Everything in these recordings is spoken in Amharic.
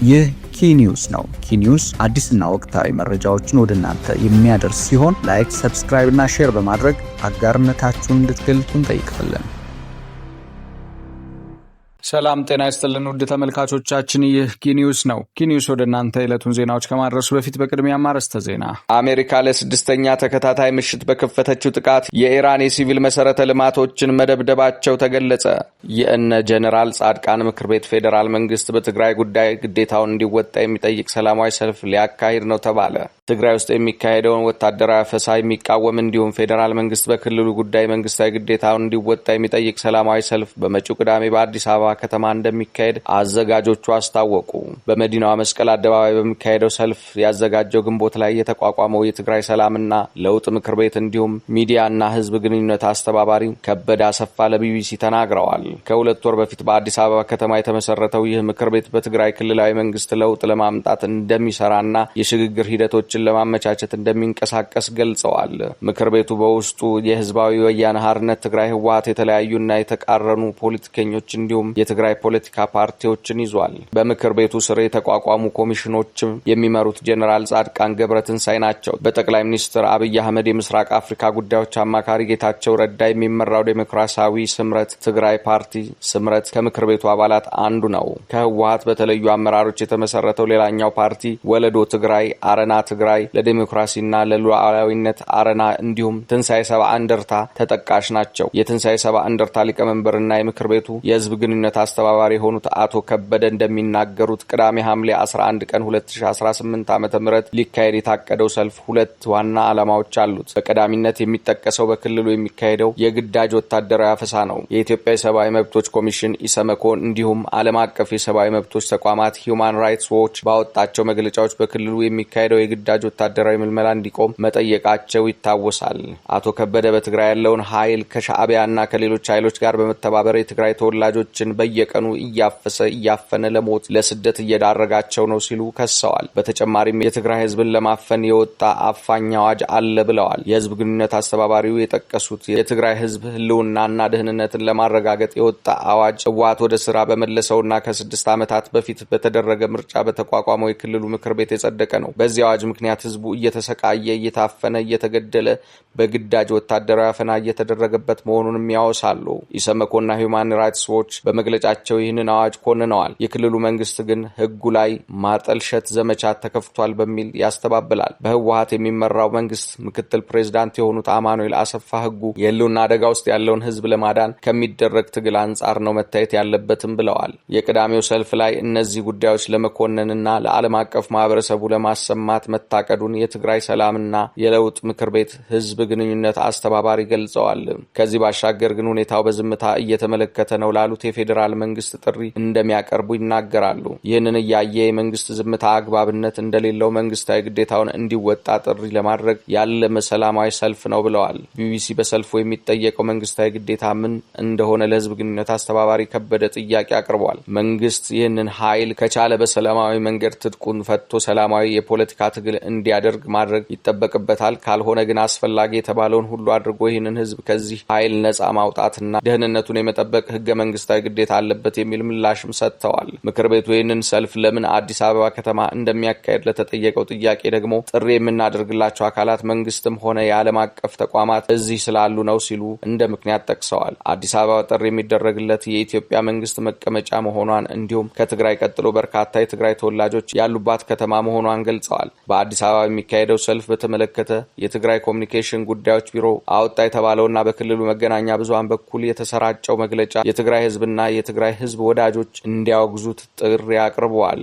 ይህ ኪኒውስ ነው። ኪኒውስ አዲስና ወቅታዊ መረጃዎችን ወደ እናንተ የሚያደርስ ሲሆን ላይክ፣ ሰብስክራይብ እና ሼር በማድረግ አጋርነታችሁን እንድትገልጹ እንጠይቃለን። ሰላም ጤና ይስጥልን ውድ ተመልካቾቻችን፣ ይህ ኪኒውስ ነው። ኪኒውስ ወደ እናንተ የዕለቱን ዜናዎች ከማድረሱ በፊት በቅድሚያ ማርስተ ዜና። አሜሪካ ለስድስተኛ ተከታታይ ምሽት በከፈተችው ጥቃት የኢራን የሲቪል መሰረተ ልማቶችን መደብደባቸው ተገለጸ። የእነ ጀነራል ጻድቃን ምክር ቤት ፌዴራል መንግስት በትግራይ ጉዳይ ግዴታውን እንዲወጣ የሚጠይቅ ሰላማዊ ሰልፍ ሊያካሂድ ነው ተባለ። ትግራይ ውስጥ የሚካሄደውን ወታደራዊ አፈሳ የሚቃወም እንዲሁም ፌዴራል መንግስት በክልሉ ጉዳይ መንግስታዊ ግዴታውን እንዲወጣ የሚጠይቅ ሰላማዊ ሰልፍ በመጪው ቅዳሜ በአዲስ አበባ ከተማ እንደሚካሄድ አዘጋጆቹ አስታወቁ። በመዲናዋ መስቀል አደባባይ በሚካሄደው ሰልፍ ያዘጋጀው ግንቦት ላይ የተቋቋመው የትግራይ ሰላምና ለውጥ ምክር ቤት እንዲሁም ሚዲያና ህዝብ ግንኙነት አስተባባሪ ከበደ አሰፋ ለቢቢሲ ተናግረዋል። ከሁለት ወር በፊት በአዲስ አበባ ከተማ የተመሰረተው ይህ ምክር ቤት በትግራይ ክልላዊ መንግስት ለውጥ ለማምጣት እንደሚሰራና የሽግግር ሂደቶችን ለማመቻቸት እንደሚንቀሳቀስ ገልጸዋል። ምክር ቤቱ በውስጡ የህዝባዊ ወያነ ሓርነት ትግራይ ህወሓት የተለያዩና የተቃረኑ ፖለቲከኞች እንዲሁም የትግራይ ፖለቲካ ፓርቲዎችን ይዟል። በምክር ቤቱ ስር የተቋቋሙ ኮሚሽኖችም የሚመሩት ጀነራል ጻድቃን ገብረትንሳኤ ናቸው። በጠቅላይ ሚኒስትር አብይ አህመድ የምስራቅ አፍሪካ ጉዳዮች አማካሪ ጌታቸው ረዳ የሚመራው ዴሞክራሲያዊ ስምረት ትግራይ ፓርቲ ስምረት ከምክር ቤቱ አባላት አንዱ ነው። ከህወሓት በተለዩ አመራሮች የተመሰረተው ሌላኛው ፓርቲ ወለዶ ትግራይ፣ አረና ትግራይ ለዲሞክራሲና ለሉዓላዊነት አረና እንዲሁም ትንሳኤ ሰብዓ እንደርታ ተጠቃሽ ናቸው። የትንሳኤ ሰብዓ እንደርታ ሊቀመንበርና የምክር ቤቱ የህዝብ ግንኙነት አስተባባሪ የሆኑት አቶ ከበደ እንደሚናገሩት ቅዳሜ ሐምሌ 11 ቀን 2018 ዓ.ም ሊካሄድ የታቀደው ሰልፍ ሁለት ዋና ዓላማዎች አሉት። በቀዳሚነት የሚጠቀሰው በክልሉ የሚካሄደው የግዳጅ ወታደራዊ አፈሳ ነው። የኢትዮጵያ የሰብአዊ መብቶች ኮሚሽን ኢሰመኮ እንዲሁም ዓለም አቀፍ የሰብአዊ መብቶች ተቋማት ሂዩማን ራይትስ ዎች ባወጣቸው መግለጫዎች በክልሉ የሚካሄደው የግዳጅ ወታደራዊ ምልመላ እንዲቆም መጠየቃቸው ይታወሳል። አቶ ከበደ በትግራይ ያለውን ኃይል ከሻዕቢያና ከሌሎች ኃይሎች ጋር በመተባበር የትግራይ ተወላጆችን በየቀኑ እያፈነ ለሞት ለስደት እየዳረጋቸው ነው ሲሉ ከሰዋል። በተጨማሪም የትግራይ ህዝብን ለማፈን የወጣ አፋኝ አዋጅ አለ ብለዋል። የህዝብ ግንኙነት አስተባባሪው የጠቀሱት የትግራይ ህዝብ ህልውናና ደህንነትን ለማረጋገጥ የወጣ አዋጅ ህወሓት ወደ ስራ በመለሰውና ከ6 ዓመታት በፊት በተደረገ ምርጫ በተቋቋመው የክልሉ ምክር ቤት የጸደቀ ነው። በዚህ አዋጅ ምክንያት ህዝቡ እየተሰቃየ፣ እየታፈነ፣ እየተገደለ በግዳጅ ወታደራዊ አፈና እየተደረገበት መሆኑንም ያወሳሉ። ኢሰመኮና ሂዩማን ራይትስ ዎች በመግለጫቸው ይህንን አዋጅ ኮንነዋል። የክልሉ መንግስት ግን ህጉ ላይ ማጠልሸት ዘመቻ ተከፍቷል በሚል ያስተባብላል። በህወሓት የሚመራው መንግስት ምክትል ፕሬዝዳንት የሆኑት አማኑኤል አሰፋ ህጉ የህልውና አደጋ ውስጥ ያለውን ህዝብ ለማዳን ከሚደረግ ትግል አንጻር ነው መታየት ያለበትም ብለዋል። የቅዳሜው ሰልፍ ላይ እነዚህ ጉዳዮች ለመኮነንና ለዓለም አቀፍ ማህበረሰቡ ለማሰማት መታቀዱን የትግራይ ሰላምና የለውጥ ምክር ቤት ህዝብ ግንኙነት አስተባባሪ ገልጸዋል። ከዚህ ባሻገር ግን ሁኔታው በዝምታ እየተመለከተ ነው ላሉት የፌዴራል መንግስት ጥሪ እንደሚያቀርቡ ይናገራሉ። ይህንን እያየ የመንግስት ዝምታ አግባብነት እንደሌለው መንግስታዊ ግዴታውን እንዲወጣ ጥሪ ለማድረግ ያለመ ሰላማዊ ሰልፍ ነው ብለዋል። ቢቢሲ በሰልፉ የሚጠየቀው መንግስታዊ ግዴታ ምን እንደሆነ ለህዝብ ግንኙነት አስተባባሪ ከበደ ጥያቄ አቅርቧል። መንግስት ይህንን ኃይል ከቻለ በሰላማዊ መንገድ ትጥቁን ፈቶ ሰላማዊ የፖለቲካ ትግል እንዲያደርግ ማድረግ ይጠበቅበታል። ካልሆነ ግን አስፈላጊ የተባለውን ሁሉ አድርጎ ይህንን ህዝብ ከዚህ ኃይል ነጻ ማውጣትና ደህንነቱን የመጠበቅ ህገ መንግስታዊ ግዴታ አለበት የሚል ምላሽም ሰጥተዋል። ምክር ቤቱ ይህንን ሰልፍ ለምን አዲስ አበባ ከተማ እንደሚያካሄድ ለተጠየቀው ጥያቄ ደግሞ ጥሪ የምናደርግላቸው አካላት መንግስትም ሆነ የዓለም አቀፍ ተቋማት እዚህ ስላሉ ነው ሲሉ እንደ ምክንያት ጠቅሰዋል። አዲስ አበባ ጥሪ የሚደረግለት የኢትዮጵያ መንግስት መቀመጫ መሆኗን እንዲሁም ከትግራይ ቀጥሎ በርካታ የትግራይ ተወላጆች ያሉባት ከተማ መሆኗን ገልጸዋል። በአዲስ አበባ የሚካሄደው ሰልፍ በተመለከተ የትግራይ ኮሚኒኬሽን ጉዳዮች ቢሮ አወጣ የተባለውና በክልሉ መገናኛ ብዙሃን በኩል የተሰራጨው መግለጫ የትግራይ ህዝብና የትግራይ ህዝብ ወዳጆች እንዲያወግዙት ጥሪ አቅርበዋል።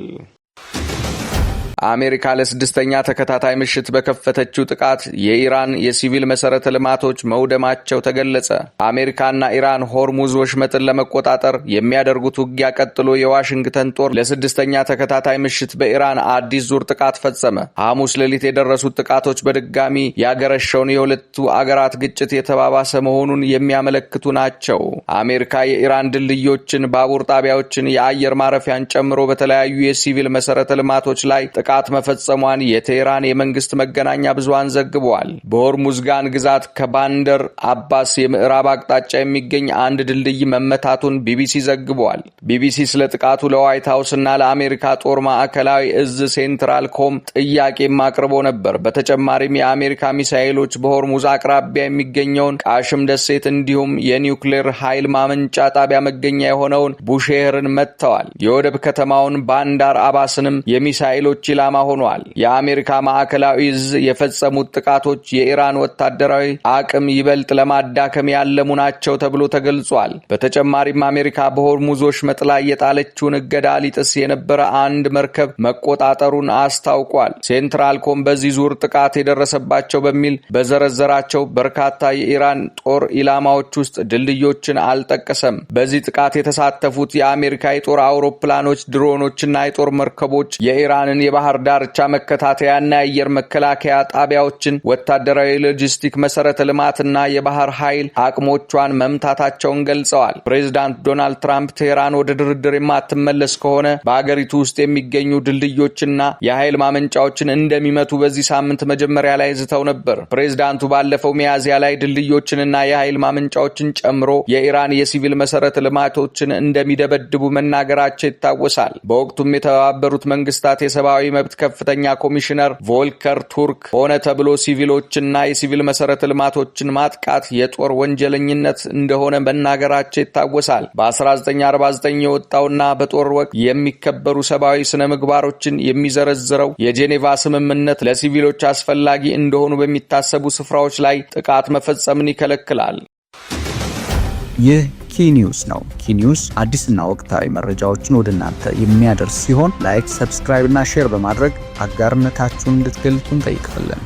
አሜሪካ ለስድስተኛ ተከታታይ ምሽት በከፈተችው ጥቃት የኢራን የሲቪል መሰረተ ልማቶች መውደማቸው ተገለጸ። አሜሪካና ኢራን ሆርሙዝ ወሽመጥን ለመቆጣጠር የሚያደርጉት ውጊያ ቀጥሎ የዋሽንግተን ጦር ለስድስተኛ ተከታታይ ምሽት በኢራን አዲስ ዙር ጥቃት ፈጸመ። ሐሙስ ሌሊት የደረሱት ጥቃቶች በድጋሚ ያገረሸውን የሁለቱ አገራት ግጭት የተባባሰ መሆኑን የሚያመለክቱ ናቸው። አሜሪካ የኢራን ድልድዮችን፣ ባቡር ጣቢያዎችን፣ የአየር ማረፊያን ጨምሮ በተለያዩ የሲቪል መሰረተ ልማቶች ላይ ጥቃት መፈጸሟን የቴህራን የመንግስት መገናኛ ብዙሃን ዘግበዋል። በሆርሙዝጋን ግዛት ከባንደር አባስ የምዕራብ አቅጣጫ የሚገኝ አንድ ድልድይ መመታቱን ቢቢሲ ዘግቧል። ቢቢሲ ስለ ጥቃቱ ለዋይት ሃውስና ለአሜሪካ ጦር ማዕከላዊ እዝ ሴንትራል ኮም ጥያቄም አቅርቦ ነበር። በተጨማሪም የአሜሪካ ሚሳኤሎች በሆርሙዝ አቅራቢያ የሚገኘውን ቃሽም ደሴት እንዲሁም የኒውክሌር ኃይል ማመንጫ ጣቢያ መገኛ የሆነውን ቡሼህርን መጥተዋል። የወደብ ከተማውን ባንዳር አባስንም የሚሳኤሎች ኢላማ ሆኗል። የአሜሪካ ማዕከላዊ እዝ የፈጸሙት ጥቃቶች የኢራን ወታደራዊ አቅም ይበልጥ ለማዳከም ያለሙ ናቸው ተብሎ ተገልጿል። በተጨማሪም አሜሪካ በሆርሙዞች ላይ የጣለችውን እገዳ ሊጥስ የነበረ አንድ መርከብ መቆጣጠሩን አስታውቋል። ሴንትራል ኮም በዚህ ዙር ጥቃት የደረሰባቸው በሚል በዘረዘራቸው በርካታ የኢራን ጦር ኢላማዎች ውስጥ ድልድዮችን አልጠቀሰም። በዚህ ጥቃት የተሳተፉት የአሜሪካ የጦር አውሮፕላኖች፣ ድሮኖችና የጦር መርከቦች የኢራንን የባህር ዳርቻ መከታተያና የአየር መከላከያ ጣቢያዎችን፣ ወታደራዊ ሎጂስቲክ መሰረተ ልማትና የባህር ኃይል አቅሞቿን መምታታቸውን ገልጸዋል። ፕሬዝዳንት ዶናልድ ትራምፕ ቴህራን ወደ ድርድር የማትመለስ ከሆነ በአገሪቱ ውስጥ የሚገኙ ድልድዮችና የኃይል ማመንጫዎችን እንደሚመቱ በዚህ ሳምንት መጀመሪያ ላይ ዝተው ነበር። ፕሬዝዳንቱ ባለፈው ሚያዝያ ላይ ድልድዮችንና የኃይል ማመንጫዎችን ጨምሮ የኢራን የሲቪል መሰረተ ልማቶችን እንደሚደበድቡ መናገራቸው ይታወሳል። በወቅቱም የተባበሩት መንግስታት የሰብአዊ መብት ከፍተኛ ኮሚሽነር ቮልከር ቱርክ ሆነ ተብሎ ሲቪሎችና የሲቪል መሰረተ ልማቶችን ማጥቃት የጦር ወንጀለኝነት እንደሆነ መናገራቸው ይታወሳል። በ1949 የወጣውና በጦር ወቅት የሚከበሩ ሰብአዊ ስነ ምግባሮችን የሚዘረዝረው የጄኔቫ ስምምነት ለሲቪሎች አስፈላጊ እንደሆኑ በሚታሰቡ ስፍራዎች ላይ ጥቃት መፈጸምን ይከለክላል። ይህ ኪኒውስ ነው። ኪኒውስ አዲስና ወቅታዊ መረጃዎችን ወደ እናንተ የሚያደርስ ሲሆን ላይክ፣ ሰብስክራይብ እና ሼር በማድረግ አጋርነታችሁን እንድትገልጹ እንጠይቃለን።